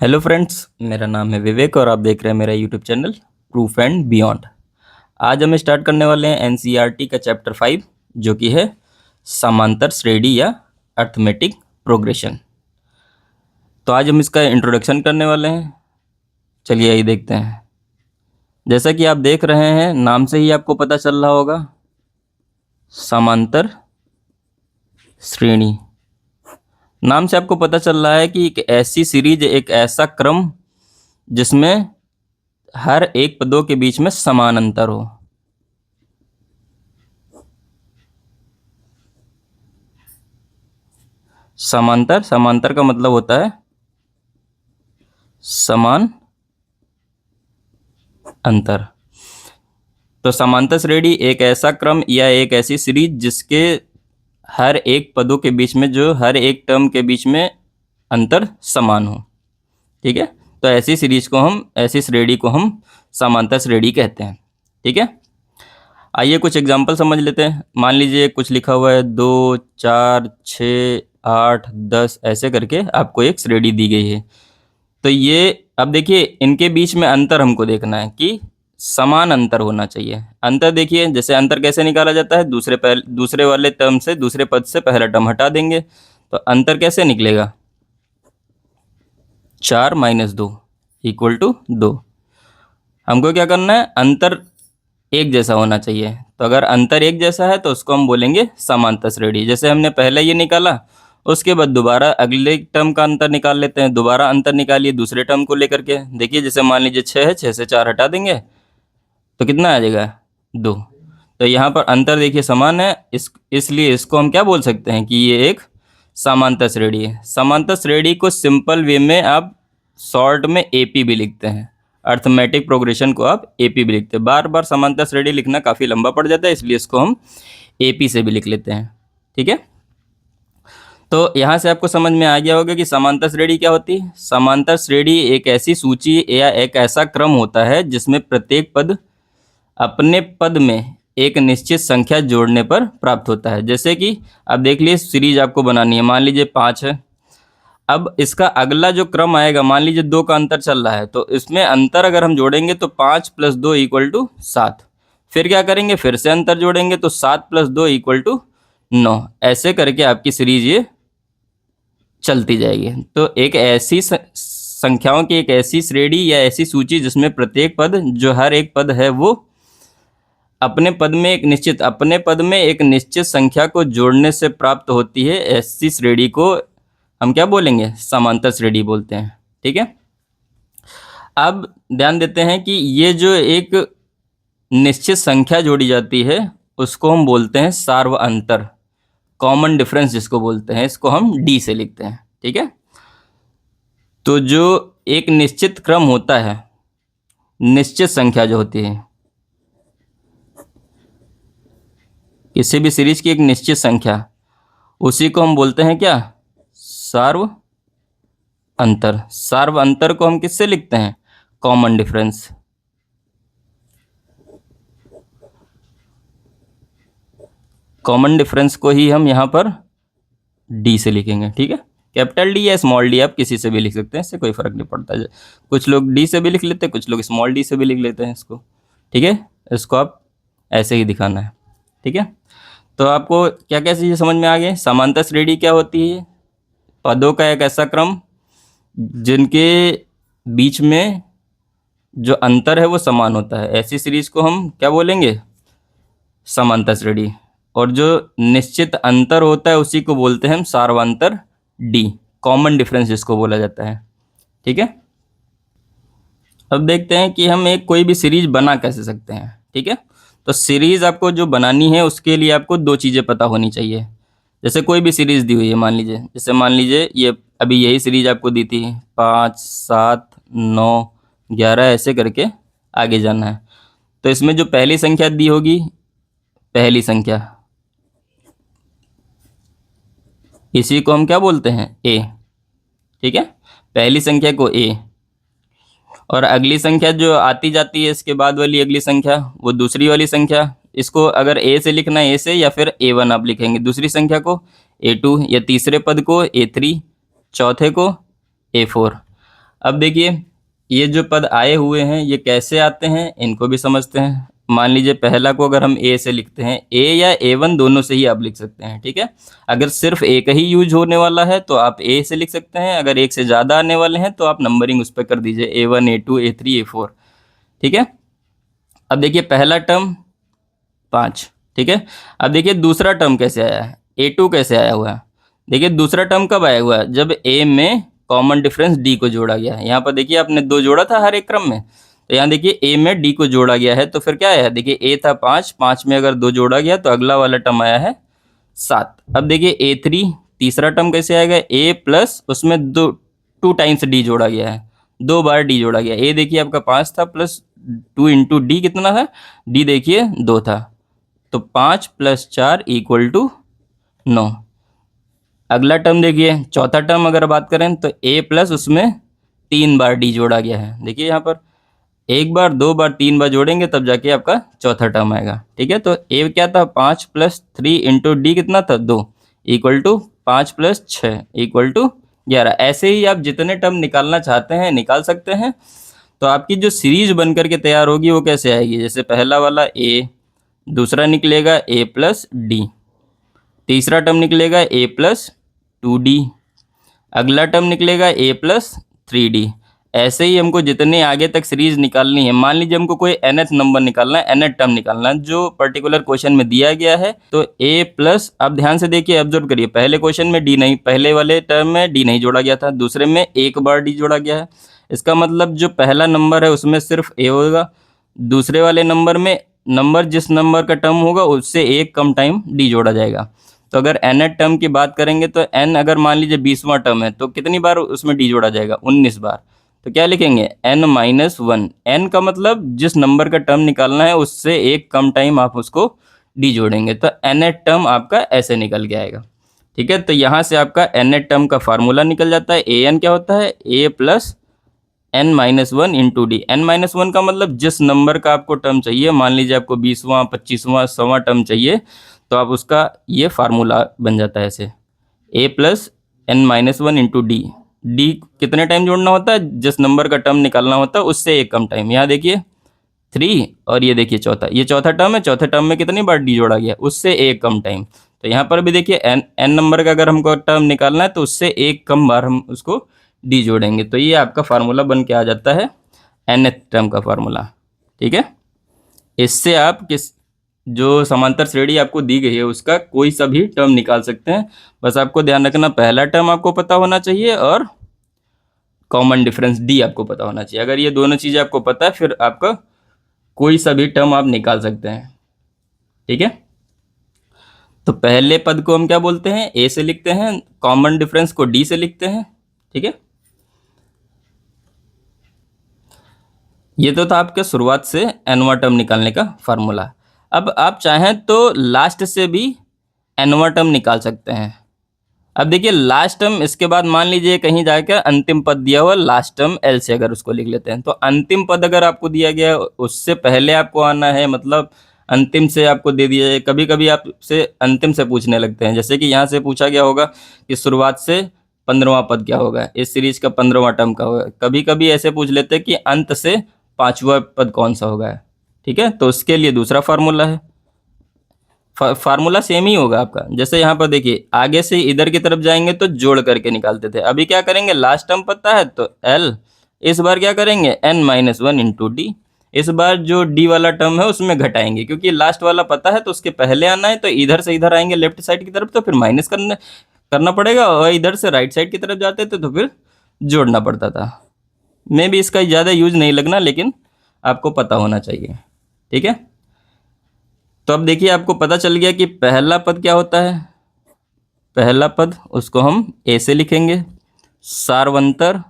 Hello friends, मेरा नाम है विवेक और आप देख रहे हैं मेरा YouTube channel proof and beyond. आज हम स्टार्ट करने वाले हैं एनसीईआरटी का चैप्टर 5 जो कि है समांतर श्रेणी या अर्थमेटिक प्रोग्रेशन। तो आज हम इसका इंट्रोडक्शन करने वाले हैं। चलिए यही देखते हैं। जैसा कि आप देख रहे हैं, नाम से ही आपको पता चल रहा होगा, समांतर श्रेणी। नाम से आपको पता चल रहा है कि एक ऐसी सीरीज, एक ऐसा क्रम जिसमें हर एक पदों के बीच में समान अंतर हो। समांतर का मतलब होता है समान अंतर। तो समांतर श्रेणी एक ऐसा क्रम या एक ऐसी सीरीज जिसके हर एक पदों के बीच में, जो हर एक टर्म के बीच में अंतर समान हो। ठीक है, तो ऐसी सीरीज को हम, ऐसी श्रेणी को हम समांतर श्रेणी कहते हैं। ठीक है, आइए कुछ एग्जाम्पल समझ लेते हैं। मान लीजिए कुछ लिखा हुआ है 2, 4, 6, 8, 10 ऐसे करके आपको एक श्रेणी दी गई है। तो ये अब देखिए, इनके बीच में अंतर हमको देखना है कि समान अंतर होना चाहिए। अंतर देखिए, जैसे अंतर कैसे निकाला जाता है, दूसरे वाले टर्म से, दूसरे पद से पहला टर्म हटा देंगे तो अंतर कैसे निकलेगा, 4 - 2 = 2। हमको क्या करना है, अंतर एक जैसा होना चाहिए। तो अगर अंतर एक जैसा है तो उसको हम बोलेंगे समांतर श्रेणी। जैसे हमने पहले ये निकाला, उसके बाद दोबारा अगले टर्म का अंतर निकाल लेते हैं। दोबारा अंतर निकालिए दूसरे टर्म को लेकर के। देखिए, जैसे मान लीजिए 6 है, 6 से 4 हटा देंगे तो कितना आ जाएगा, 2। तो यहाँ पर अंतर देखिए समान है, इसलिए इसको हम क्या बोल सकते हैं कि ये एक समांतर श्रेणी है। समांतर श्रेणी को सिंपल वे में आप शॉर्ट में एपी भी लिखते हैं। अर्थमेटिक प्रोग्रेशन को आप एपी भी लिखते हैं। बार बार समांतर श्रेणी लिखना काफ़ी लंबा पड़ जाता है, इसलिए इसको हम एपी से भी लिख लेते हैं। ठीक है, तो यहाँ से आपको समझ में आ गया होगा कि समांतर श्रेणी क्या होती है। समांतर श्रेणी एक ऐसी सूची या एक ऐसा क्रम होता है जिसमें प्रत्येक पद अपने पद में एक निश्चित संख्या जोड़ने पर प्राप्त होता है। जैसे कि अब देख लीजिए, सीरीज आपको बनानी है, मान लीजिए 5 है। अब इसका अगला जो क्रम आएगा, मान लीजिए 2 का अंतर चल रहा है, तो इसमें अंतर अगर हम जोड़ेंगे तो 5 + 2 = 7। फिर क्या करेंगे, फिर से अंतर जोड़ेंगे तो 7 + 2 = 9। ऐसे करके आपकी सीरीज ये चलती जाएगी। तो एक ऐसी संख्याओं की एक ऐसी श्रेणी या ऐसी सूची जिसमें प्रत्येक पद, जो हर एक पद है, वो अपने पद में एक निश्चित संख्या को जोड़ने से प्राप्त होती है, ऐसी श्रेणी को हम क्या बोलेंगे, समांतर श्रेणी बोलते हैं। ठीक है, अब ध्यान देते हैं कि ये जो एक निश्चित संख्या जोड़ी जाती है उसको हम बोलते हैं सार्व अंतर, कॉमन डिफरेंस जिसको बोलते हैं, इसको हम डी से लिखते हैं। ठीक है, तो जो एक निश्चित क्रम होता है, निश्चित संख्या जो होती है, किसी भी सीरीज की एक निश्चित संख्या, उसी को हम बोलते हैं क्या, सार्व अंतर। सार्व अंतर को हम किससे लिखते हैं, कॉमन डिफरेंस। कॉमन डिफरेंस को ही हम यहाँ पर डी से लिखेंगे। ठीक है, कैपिटल डी या स्मॉल डी आप किसी से भी लिख सकते हैं, इससे कोई फर्क नहीं पड़ता है। कुछ लोग डी से भी लिख लेते हैं, कुछ लोग स्मॉल डी से भी लिख लेते हैं इसको। ठीक है, इसको आप ऐसे ही दिखाना है। ठीक है, तो आपको क्या क्या चीज़ें समझ में आ गई। समांतर श्रेणी क्या होती है, पदों का एक ऐसा क्रम जिनके बीच में जो अंतर है वो समान होता है, ऐसी सीरीज को हम क्या बोलेंगे, समांतर श्रेणी। और जो निश्चित अंतर होता है उसी को बोलते हैं हम सार्वांतर डी, कॉमन डिफरेंस जिसको बोला जाता है। ठीक है, अब देखते हैं कि हम एक कोई भी सीरीज बना कैसे सकते हैं। ठीक है, तो सीरीज आपको जो बनानी है उसके लिए आपको 2 चीज़ें पता होनी चाहिए। जैसे कोई भी सीरीज दी हुई है, मान लीजिए ये अभी यही सीरीज आपको दी थी, 5, 7, 9, 11 ऐसे करके आगे जाना है। तो इसमें जो पहली संख्या दी होगी, पहली संख्या, इसी को हम क्या बोलते हैं, ए। ठीक है, पहली संख्या को ए, और अगली संख्या जो आती जाती है इसके बाद वाली अगली संख्या, वो दूसरी वाली संख्या। इसको अगर ए से लिखना है, ए से, या फिर A1 आप लिखेंगे। दूसरी संख्या को A2, या तीसरे पद को A3, चौथे को A4। अब देखिए ये जो पद आए हुए हैं ये कैसे आते हैं इनको भी समझते हैं। मान लीजिए पहला को अगर हम ए से लिखते हैं, ए या A1 दोनों से ही आप लिख सकते हैं, ठीक है। अगर सिर्फ एक ही यूज होने वाला है तो आप ए से लिख सकते हैं, अगर एक से ज़्यादा आने वाले हैं तो आप नंबरिंग उस पर कर दीजिए A1 A2 A3 A4, ठीक है। अब देखिए पहला टर्म 5, ठीक है। अब देखिए दूसरा टर्म कैसे आया है, A2 कैसे आया हुआ है। देखिए दूसरा टर्म कब आया हुआ है, जब ए में कॉमन डिफरेंस डी को जोड़ा गया है। यहाँ पर देखिए आपने 2 जोड़ा था हर एक क्रम में, तो यहाँ देखिए ए में डी को जोड़ा गया है, तो फिर क्या आया है, देखिए ए था 5, 5 में अगर 2 जोड़ा गया तो अगला वाला टर्म आया है 7। अब देखिए A3 तीसरा टर्म कैसे आएगा, ए प्लस उसमें 2 टाइम्स डी जोड़ा गया है, 2 बार डी जोड़ा गया। ए देखिए आपका 5 था प्लस 2 इंटू डी कितना था, डी देखिए 2 था, तो 5 + 4 = 9। अगला टर्म देखिए चौथा टर्म अगर बात करें तो ए प्लस उसमें 3 बार डी जोड़ा गया है। देखिए यहाँ पर 1 बार 2 बार 3 बार जोड़ेंगे तब जाके आपका चौथा टर्म आएगा, ठीक है। तो ए क्या था 5 + 3 इंटू डी कितना था 2 = 5 + 6 = 11। ऐसे ही आप जितने टर्म निकालना चाहते हैं निकाल सकते हैं। तो आपकी जो सीरीज बन करके तैयार होगी वो कैसे आएगी, जैसे पहला वाला ए, दूसरा निकलेगा a + d, तीसरा टर्म निकलेगा a + 2d, अगला टर्म निकलेगा a + 3d। ऐसे ही हमको जितने आगे तक सीरीज निकालनी है, मान लीजिए हमको कोई nth नंबर निकालना है, nth टर्म निकालना है जो पर्टिकुलर क्वेश्चन में दिया गया है, तो a प्लस, अब ध्यान से देखिए ऑब्जर्व करिए, पहले क्वेश्चन में d नहीं, पहले वाले टर्म में d नहीं जोड़ा गया था, दूसरे में एक बार d जोड़ा गया है। इसका मतलब जो पहला नंबर है उसमें सिर्फ a होगा, दूसरे वाले नंबर में नंबर जिस नंबर का टर्म होगा उससे एक कम टाइम डी जोड़ा जाएगा। तो अगर nth टर्म की बात करेंगे तो n अगर मान लीजिए 20वां टर्म है तो कितनी बार उसमें डी जोड़ा जाएगा, 19 बार। तो क्या लिखेंगे n - 1, n का मतलब जिस नंबर का टर्म निकालना है उससे एक कम टाइम आप उसको डी जोड़ेंगे, तो nth टर्म आपका ऐसे निकल के आएगा, ठीक है। तो यहाँ से आपका nth टर्म का फार्मूला निकल जाता है। an क्या होता है, a + n - 1 into D. n-1 का मतलब जिस नंबर का आपको टर्म चाहिए, मान लीजिए आपको 20वां 25वां 100वां टर्म चाहिए तो आप उसका ये फार्मूला बन जाता है ऐसे, a + n - 1 into D. D कितने टाइम जोड़ना होता है, जिस नंबर का टर्म निकालना होता है उससे एक कम टाइम। यहाँ देखिए 3 और ये देखिए चौथा, ये चौथा टर्म है, चौथे टर्म में कितनी बार डी जोड़ा गया, उससे एक कम टाइम। तो यहाँ पर भी देखिए n नंबर का अगर हमको टर्म निकालना है तो उससे एक कम बार हम उसको डी जोड़ेंगे, तो ये आपका फार्मूला बन के आ जाता है nth टर्म का फार्मूला, ठीक है। इससे आप जो समांतर श्रेणी आपको दी गई है उसका कोई सा भी टर्म निकाल सकते हैं। बस आपको ध्यान रखना पहला टर्म आपको पता होना चाहिए और कॉमन डिफरेंस डी आपको पता होना चाहिए। अगर ये दोनों चीज़ें आपको पता है फिर आपका कोई सा भी टर्म आप निकाल सकते हैं, ठीक है। तो पहले पद को हम क्या बोलते हैं, ए से लिखते हैं, कॉमन डिफरेंस को डी से लिखते हैं, ठीक है। ये तो था आपके शुरुआत से nवां टर्म निकालने का फार्मूला। अब आप चाहें तो लास्ट से भी nवां टर्म निकाल सकते हैं। अब देखिए लास्ट टर्म, इसके बाद मान लीजिए कहीं जाकर अंतिम पद दिया हुआ, लास्ट टर्म एल से अगर उसको लिख लेते हैं, तो अंतिम पद अगर आपको दिया गया है उससे पहले आपको आना है, मतलब अंतिम से आपको दे दिया जाए। कभी कभी आपसे अंतिम से पूछने लगते हैं, जैसे कि यहाँ से पूछा गया होगा कि शुरुआत से 15वां पद क्या होगा, इस सीरीज का 15वां टर्म का होगा। कभी कभी ऐसे पूछ लेते हैं कि अंत से 5वां पद कौन सा होगा, ठीक है। तो उसके लिए दूसरा फार्मूला है, फार्मूला सेम ही होगा आपका। जैसे यहाँ पर देखिए आगे से इधर की तरफ जाएंगे तो जोड़ करके निकालते थे, अभी क्या करेंगे, लास्ट टर्म पता है तो एल, इस बार क्या करेंगे n-1 इंटू डी। इस बार जो डी वाला टर्म है उसमें घटाएंगे, क्योंकि लास्ट वाला पता है तो उसके पहले आना है, तो इधर से इधर आएंगे लेफ्ट साइड की तरफ तो फिर माइनस करना पड़ेगा, और इधर से राइट साइड की तरफ जाते थे तो फिर जोड़ना पड़ता था। मे भी इसका ज़्यादा यूज नहीं लगना, लेकिन आपको पता होना चाहिए, ठीक है। तो अब देखिए आपको पता चल गया कि पहला पद क्या होता है। पहला पद उसको हम ए से लिखेंगे, सार्वंतर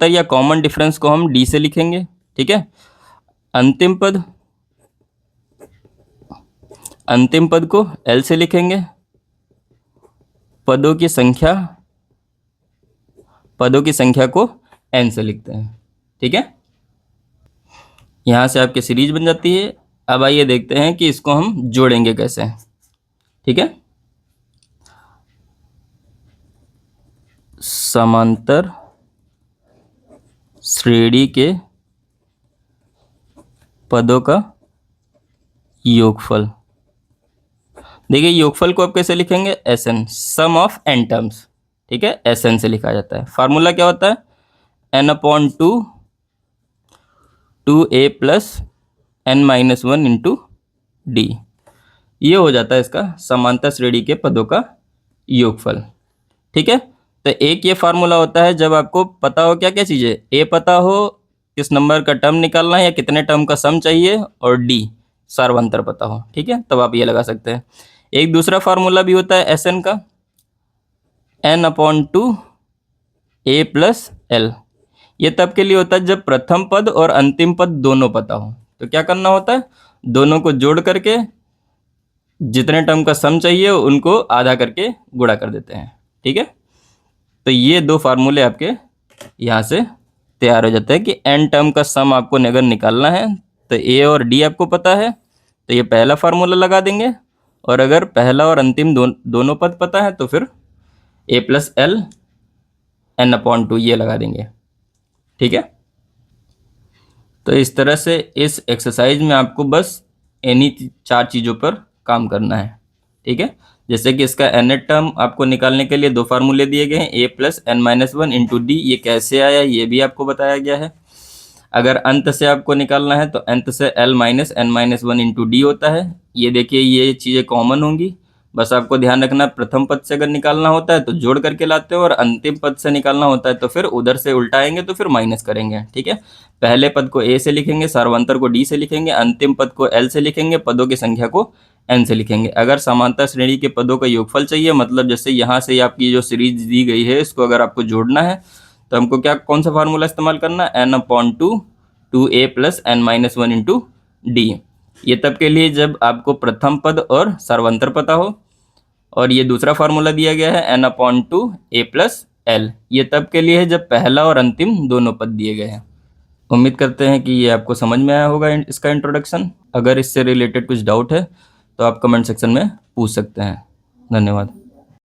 या कॉमन डिफरेंस को हम डी से लिखेंगे, ठीक है। अंतिम पद को एल से लिखेंगे, पदों की संख्या को एन से लिखते हैं, ठीक है। यहाँ से आपकी सीरीज बन जाती है। अब आइए देखते हैं कि इसको हम जोड़ेंगे कैसे, ठीक है। समांतर श्रेणी के पदों का योगफल। देखिए योगफल को आप कैसे लिखेंगे, Sn, sum of n terms, ठीक है, Sn से लिखा जाता है। फार्मूला क्या होता है, n/2 2a plus n-1 into D, ये हो जाता है इसका समांतर श्रेणी के पदों का योगफल, ठीक है। तो एक ये फार्मूला होता है जब आपको पता हो क्या क्या चीज़ें, ए पता हो किस नंबर का टर्म निकालना है या कितने टर्म का सम चाहिए, और डी सार्वंतर पता हो, ठीक है, तब आप ये लगा सकते हैं। एक दूसरा फार्मूला भी होता है Sn का, n/2 a प्लस एल, ये तब के लिए होता है जब प्रथम पद और अंतिम पद दोनों पता हो। तो क्या करना होता है, दोनों को जोड़ करके जितने टर्म का सम चाहिए उनको आधा करके गुणा कर देते हैं, ठीक है। तो ये दो फार्मूले आपके यहाँ से तैयार हो जाता है कि n टर्म का सम आपको अगर निकालना है तो a और d आपको पता है, तो ये पहला फार्मूला लगा देंगे, और अगर पहला और अंतिम दोनों पद पता है तो फिर a प्लस एल n/2 ये लगा देंगे, ठीक है। तो इस तरह से इस एक्सरसाइज में आपको बस इन्हीं 4 चीज़ों पर काम करना है, ठीक है। जैसे कि इसका nth टर्म आपको निकालने के लिए दो फार्मूले दिए गए हैं, a plus n-1 into D, ये कैसे आया ये भी आपको बताया गया है। अगर अंत से आपको निकालना है तो अंत से l minus n-1 into D होता है। ये देखिए ये चीज़ें कॉमन होंगी, बस आपको ध्यान रखना प्रथम पद से अगर निकालना होता है तो जोड़ करके लाते हो, और अंतिम पद से निकालना होता है तो फिर उधर से उल्टाएंगे तो फिर माइनस करेंगे, ठीक है। पहले पद को a से लिखेंगे, सार्वंतर को d से लिखेंगे, अंतिम पद को l से लिखेंगे, पदों की संख्या को n से लिखेंगे। अगर समांतर श्रेणी के पदों का योगफल चाहिए, मतलब जैसे यहाँ से आपकी जो सीरीज दी गई है इसको अगर आपको जोड़ना है तो हमको क्या कौन सा फार्मूला इस्तेमाल करना है, n/2 2a plus n-1 into D. ये तब के लिए जब आपको प्रथम पद और सार्वंतर पता हो, और ये दूसरा फार्मूला दिया गया है n/2 a प्लस एल, ये तब के लिए है जब पहला और अंतिम दोनों पद दिए गए हैं। उम्मीद करते हैं कि ये आपको समझ में आया होगा इसका इंट्रोडक्शन। अगर इससे रिलेटेड कुछ डाउट है तो आप कमेंट सेक्शन में पूछ सकते हैं। धन्यवाद।